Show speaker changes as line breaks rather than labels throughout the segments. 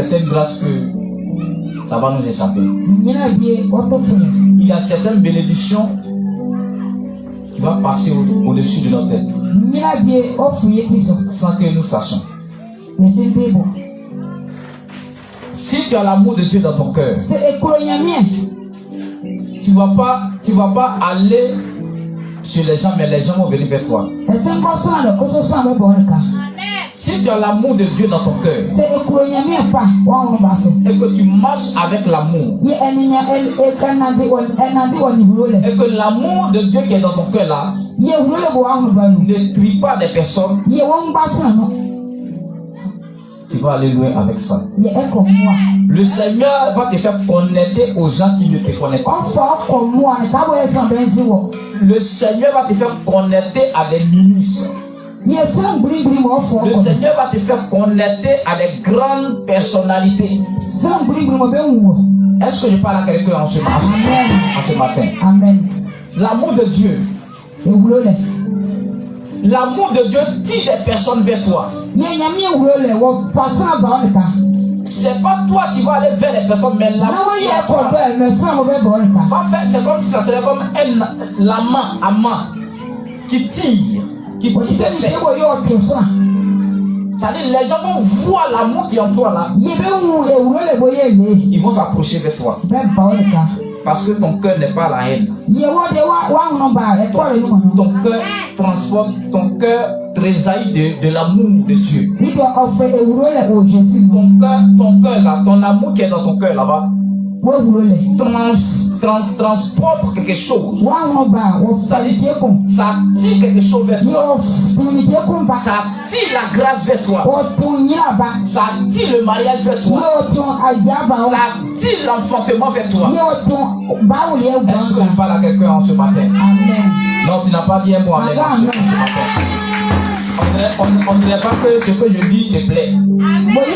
certaines grâces que ça va nous échapper. Il y a certaines bénédictions qui vont passer au-dessus de notre tête sans que nous sachions. Si tu as l'amour de Dieu dans ton cœur, tu vas pas aller chez les gens, mais les gens vont venir vers toi. Si tu as l'amour de Dieu dans ton cœur et que tu marches avec l'amour, et que l'amour de Dieu qui est dans ton cœur là ne trie pas des personnes, tu vas aller loin avec ça. Le Seigneur va te faire connecter aux gens qui ne te connaissent pas. Le Seigneur va te faire connecter à des ministres. Le Seigneur va te faire connecter à des grandes personnalités. Est-ce que je parle à quelqu'un en ce matin?
Amen.
L'amour de Dieu. L'amour de Dieu tire des personnes vers toi. C'est pas toi qui vas aller vers les personnes, mais l'amour qui est toi. C'est comme si ça serait comme la main à main qui tire des faits. C'est-à-dire les gens vont voir l'amour qui est en toi là. Ils vont s'approcher de toi. Parce que ton cœur n'est pas la haine. Ton cœur transporte, ton cœur tressaille de l'amour de Dieu. Ton cœur là, ton amour qui est dans ton cœur là-bas, transporte quelque chose. Ça attire quelque chose vers toi. Ça attire la grâce vers toi. Ça attire le mariage vers toi. Ça attire l'enfantement vers toi. Est-ce que je parle à quelqu'un en ce matin? Non, tu n'as pas dit un mot. Amen. On ne dirait pas que ce que je dis te plaît.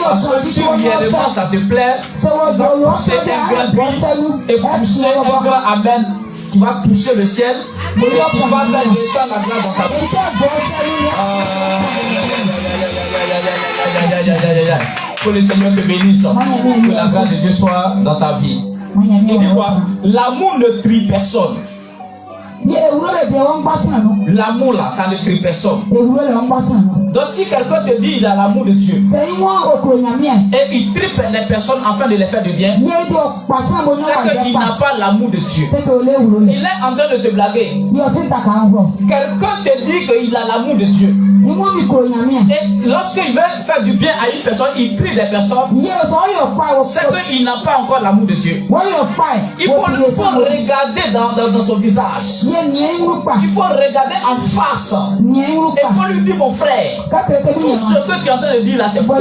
Parce que si réellement ça te plaît, tu vas pousser un grand oui et pousser un grand amen qui va toucher le ciel et qui va faire descendre la grâce dans ta vie. Que le Seigneur te bénisse, que la grâce de Dieu soit dans ta vie. Et dis quoi? L'amour ne trie personne. L'amour là, ça ne trie personne. Donc si quelqu'un te dit il a l'amour de Dieu et il tripe les personnes afin de les faire du bien, c'est qu'il n'a pas l'amour de Dieu. Il est en train de te blaguer. Quelqu'un te dit qu'il a l'amour de Dieu. Et lorsqu'il veut faire du bien à une personne, il trie des personnes, c'est qu'il n'a pas encore l'amour de Dieu. Il faut regarder dans son visage. Il faut regarder en face. Il faut lui dire, mon frère, tout ce que tu es en train de dire là, c'est faux.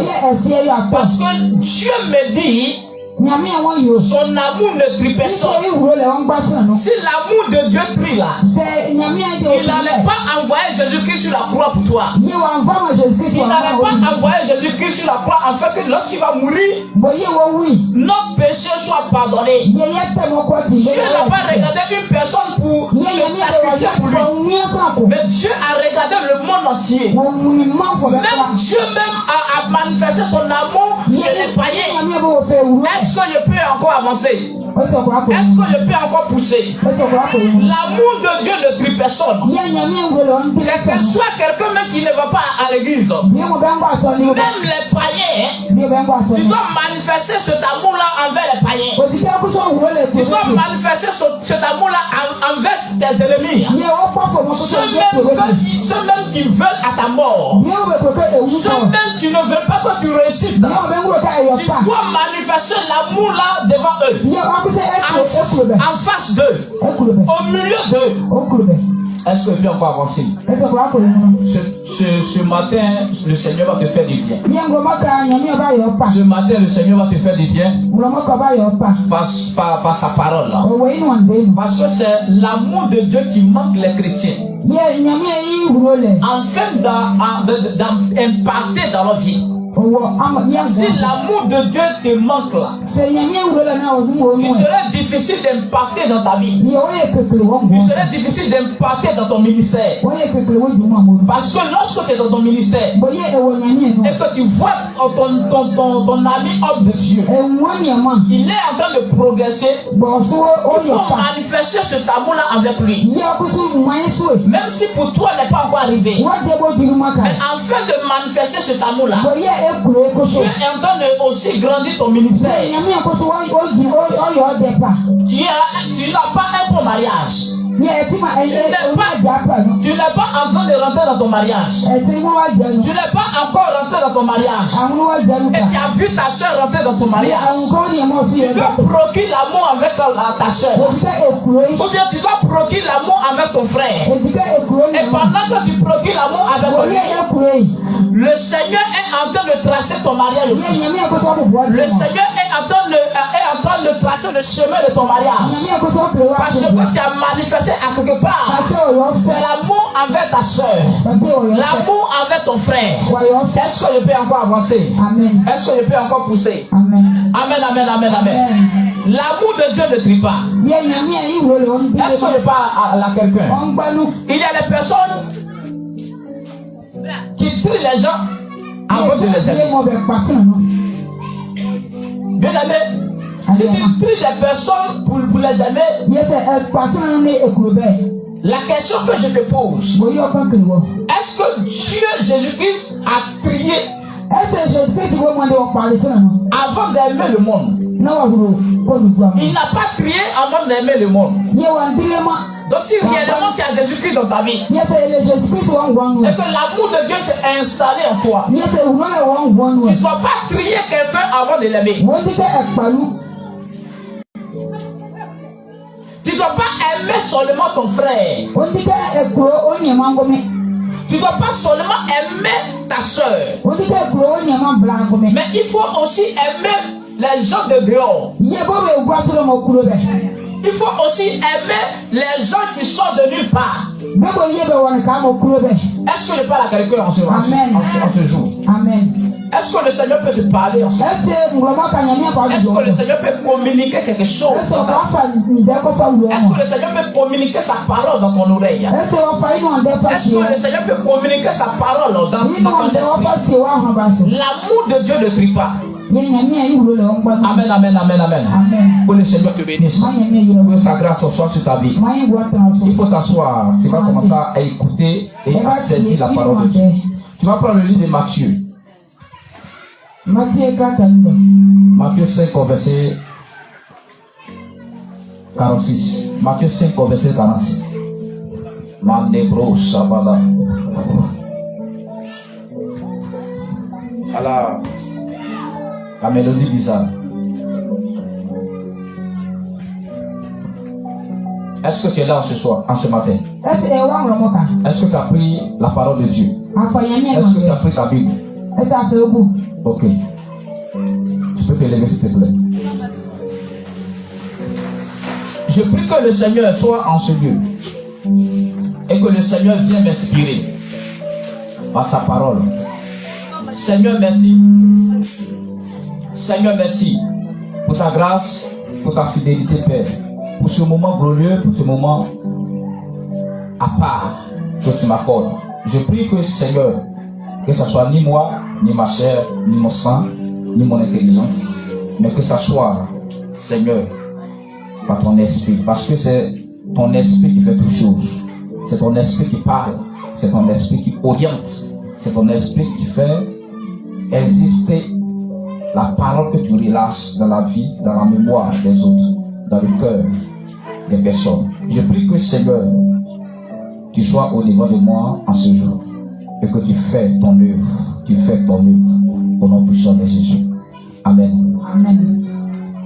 Parce que Dieu me dit, son amour ne trie personne. Si l'amour de Dieu trie là, il n'allait pas envoyer Jésus-Christ sur la croix pour toi. Il n'allait pas envoyer Jésus-Christ sur la croix afin que lorsqu'il va mourir, nos péchés soient pardonnés. Dieu n'a pas regardé une personne pour se sacrifier pour lui. Mais Dieu a regardé le monde entier. Même Dieu même a manifesté son amour chez les païens. Est-ce que je peux encore avancer? Est-ce que je peux encore pousser? L'amour de Dieu ne trie personne. Quel que soit quelqu'un même qui ne va pas à l'église, même les païens, tu dois manifester cet amour-là envers les païens. Tu dois manifester cet amour-là envers tes ennemis. Ceux même qui veulent à ta mort. Ceux même qui ne veulent pas que tu réussisses. Tu dois manifester l'amour-là devant eux. En face d'eux. Au milieu d'eux. Est-ce que tu peux encore avancer? Ce matin, le Seigneur va te faire du bien. Ce matin, le Seigneur va te faire du bien par sa parole là. Parce que c'est l'amour de Dieu qui manque les chrétiens. Enfin d'impacter dans leur vie. Si l'amour de Dieu te manque là, il serait difficile d'impacter dans ta vie. Il serait difficile d'impacter dans ton ministère. Parce que lorsque tu es dans ton ministère et que tu vois ton ami homme de Dieu, il est en train de progresser, il faut manifester cet amour-là avec lui. Même si pour toi il n'est pas encore arrivé. Mais afin de manifester cet amour-là, Dieu est en train de aussi grandir ton ministère. Tu n'as pas un bon mariage. Tu n'es pas en train de rentrer dans ton mariage. Tu n'es pas encore rentré dans ton mariage. Et tu as vu ta soeur rentrer dans ton mariage. Tu dois procurer l'amour avec ta soeur. Ou bien tu dois procurer l'amour avec ton frère. Et pendant que tu procures l'amour avec lui, le Seigneur est en train de tracer ton mariage aussi. Le Seigneur est en train de tracer le chemin de ton mariage. Parce que tu as manifesté à quelque part l'amour avec ta soeur, l'amour avec ton frère. Est-ce que je peux encore avancer? Est-ce que je peux encore pousser? Amen, amen, amen, amen. L'amour de Dieu ne trie pas. Est-ce que je parle à quelqu'un? Il y a des personnes qui trient les gens avant de les aimer. Bien aimé, si tu tries des personnes pour les aimer, la question que je te pose, est-ce que Dieu Jésus-Christ a trié avant d'aimer le monde? Il n'a pas trié avant d'aimer le monde. Donc si réellement tu as Jésus-Christ dans ta vie, et que l'amour de Dieu s'est installé en toi, tu ne dois pas trier quelqu'un avant de l'aimer. Tu ne dois pas aimer seulement ton frère. Tu ne dois pas seulement aimer ta soeur. Mais il faut aussi aimer les gens de dehors. Il faut aussi aimer les gens qui sont de nulle part. Est-ce que je parle à quelqu'un en ce jour? Amen. Est-ce que le Seigneur peut te parler en ce jour? Est-ce que le Seigneur peut communiquer quelque chose? Est-ce que le Seigneur peut communiquer sa parole dans ton oreille? Est-ce que le Seigneur peut communiquer sa parole dans ton esprit? L'amour de Dieu ne trie pas. Amen, amen, amen, amen. Que le Seigneur te bénisse. Que sa grâce soit sur ta vie. Il faut t'asseoir. Tu vas commencer à écouter et à saisir la parole de Dieu. Tu vas prendre le livre de Matthieu. Matthieu 5, verset 46. Matthieu 5, verset 46. Mandebro Sabala. Alors, la mélodie dit ça. Est-ce que tu es là ce soir, en ce matin? Est-ce que tu as pris la parole de Dieu? Est-ce que tu as pris ta Bible? Ok. Tu peux te lever s'il te plaît. Je prie que le Seigneur soit en ce lieu. Et que le Seigneur vienne m'inspirer par sa parole. Seigneur, merci. Seigneur, merci pour ta grâce, pour ta fidélité, Père. Pour ce moment glorieux, pour ce moment à part que tu m'accordes. Je prie que, Seigneur, que ce soit ni moi, ni ma chair, ni mon sang, ni mon intelligence, mais que ce soit, Seigneur, par ton esprit. Parce que c'est ton esprit qui fait toutes choses. C'est ton esprit qui parle. C'est ton esprit qui oriente. C'est ton esprit qui fait exister la parole que tu relâches dans la vie, dans la mémoire des autres, dans le cœur des personnes. Je prie que, Seigneur, tu sois au niveau de moi en ce jour et que tu fais ton œuvre. Tu fais ton œuvre au nom puissant de Jésus. Amen. Amen.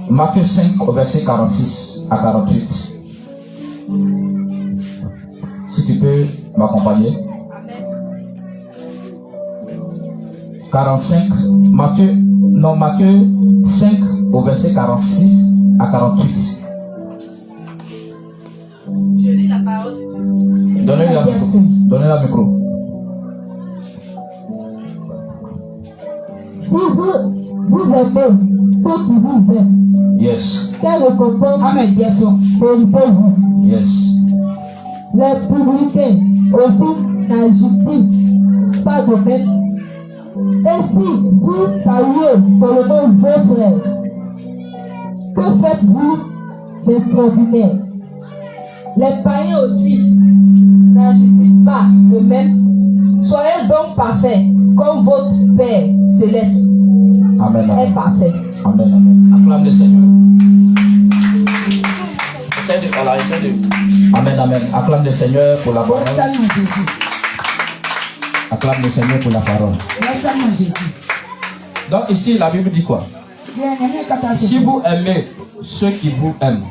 Matthieu 5, verset 46 à 48. Si tu peux m'accompagner. 45, Matthieu 5 au verset 46 à 48.
Je lis la parole de Dieu.
Donnez la micro.
vous aimez ceux qui vous aiment.
Yes.
Quelle récompense méritez-vous?
Yes.
Les publicains aussi n'agissent pas de même. Et si vous saluez seulement vos frères, que faites-vous d'extraordinaire? Les païens aussi n'agissent pas de même. Soyez donc parfaits comme votre Père céleste est parfait.
Amen, amen. Acclame le Seigneur. Essaye de. Amen, amen. Acclame le Seigneur pour la parole. Acclame le Seigneur pour la parole. Donc ici, la Bible dit quoi? Si vous aimez ceux qui vous aiment,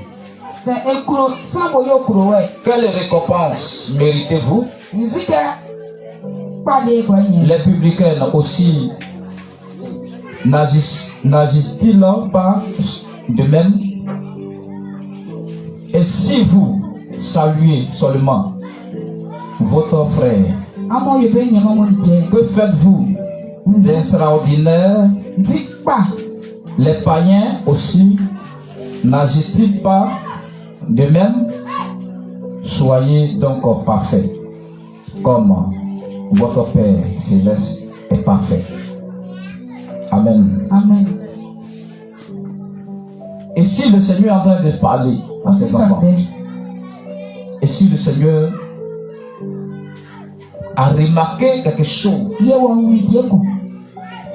quelle récompense méritez-vous? Les publicains aussi n'agissent-ils pas de même? Et si vous saluez seulement votre frère, que faites-vous d'extraordinaire? Les païens aussi n'agissent-ils pas de même? Soyez donc parfaits comme votre Père céleste est parfait. Amen.
Amen.
Et si le Seigneur est en train de parler à ses enfants, et si le Seigneur a remarqué quelque chose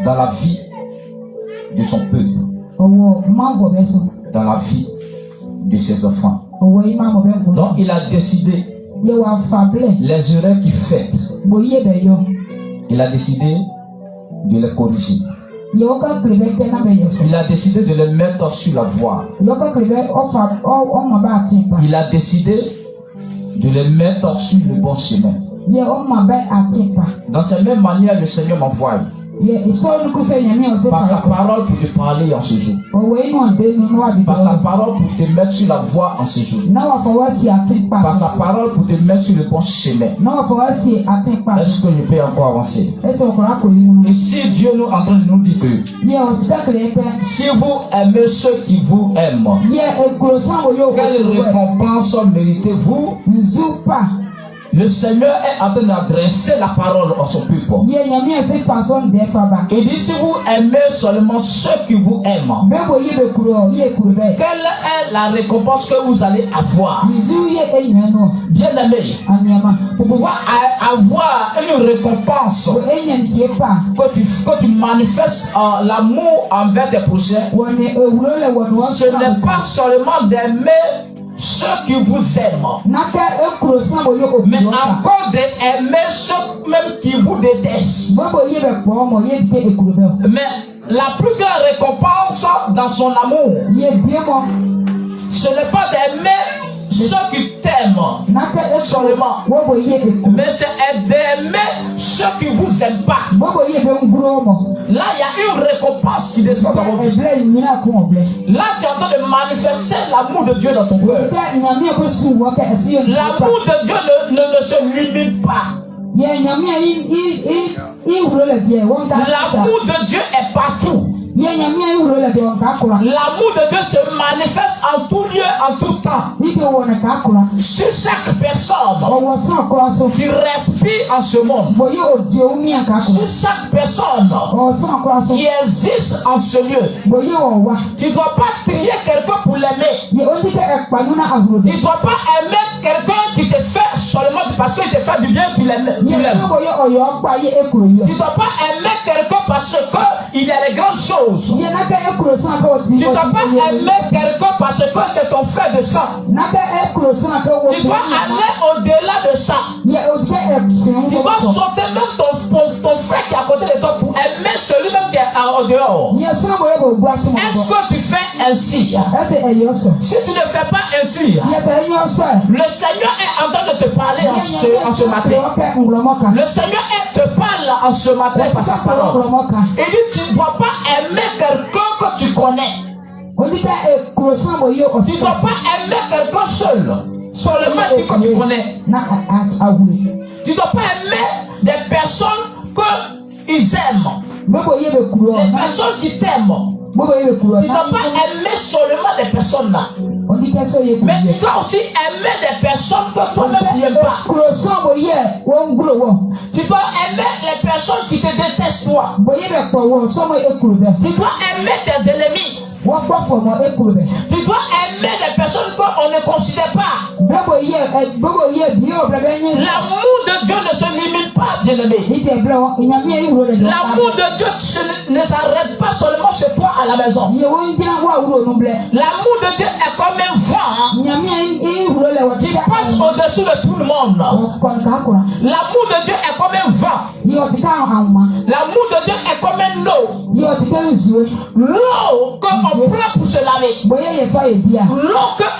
dans la vie de son peuple, dans la vie de ses enfants, donc il a décidé les erreurs qu'il fait, il a décidé de les corriger. Il a décidé de les mettre sur la voie. Il a décidé de les mettre sur le bon chemin. Dans cette même manière, le Seigneur m'envoie par sa parole pour te parler en ce jour. Par sa parole pour te mettre sur la voie en ce jour. Par sa parole pour te mettre sur le bon chemin. Est-ce que je peux encore avancer? Et si Dieu nous est en train de nous dire que si vous aimez ceux qui vous aiment, quelle récompense méritez-vous? Le Seigneur est en train d'adresser la parole à son peuple. Il dit si vous aimez seulement ceux qui vous aiment, quelle est la récompense que vous allez avoir? Bien aimé, pour pouvoir avoir une récompense, que tu manifestes l'amour envers tes prochains, ce n'est pas seulement d'aimer ceux qui vous aiment, mais encore d'aimer ceux même qui vous détestent. Mais la plus grande récompense dans son amour, ce n'est pas d'aimer ceux qui t'aiment seulement, mais c'est d'aimer ceux qui vous aiment pas. Là, il y a une récompense qui descend dans votre vie. Là, tu es en train de manifester l'amour de Dieu dans ton cœur. L'amour de Dieu ne se limite pas. L'amour de Dieu est partout. L'amour de Dieu se manifeste en tout lieu, en tout temps. Sur chaque personne qui respire en ce monde, sur chaque personne qui existe en ce lieu, tu ne dois pas trier quelqu'un pour l'aimer. Tu ne dois pas aimer quelqu'un qui te fait seulement parce qu'il te fait du bien, tu l'aimes. Tu ne dois pas aimer quelqu'un parce qu'il y a les grandes choses. Tu ne dois pas aimer quelqu'un parce que c'est ton frère de sang. Tu dois aller au-delà de ça. Tu dois sauter même ton frère qui est à côté de toi pour aimer celui-même qui est au dehors. Est-ce que tu fais ainsi? Si tu ne fais pas ainsi, le Seigneur est en train de te parler en ce matin. Le Seigneur te parle en ce matin par sa parole. Il dit tu ne dois pas aimer quelqu'un que tu connais. Tu ne dois pas aimer quelqu'un seul. Seulement que tu connais. Tu ne dois pas aimer des personnes qu'ils aiment. Les personnes qui t'aiment, tu ne dois pas aimer seulement des personnes là. Mais tu dois aussi aimer des personnes que toi-même tu n'aimes pas. Tu dois aimer les personnes qui te détestent toi. Tu dois aimer tes ennemis. Tu dois aimer les personnes qu'on ne considère pas. L'amour de Dieu ne se limite pas, bien-aimé. L'amour de Dieu ne s'arrête pas seulement chez toi à la maison. L'amour de Dieu est comme un vent qui passe au-dessus de tout le monde. L'amour de Dieu est comme un vent. L'amour de Dieu est comme une eau. L'eau qu'on prend pour se laver. L'eau qu'on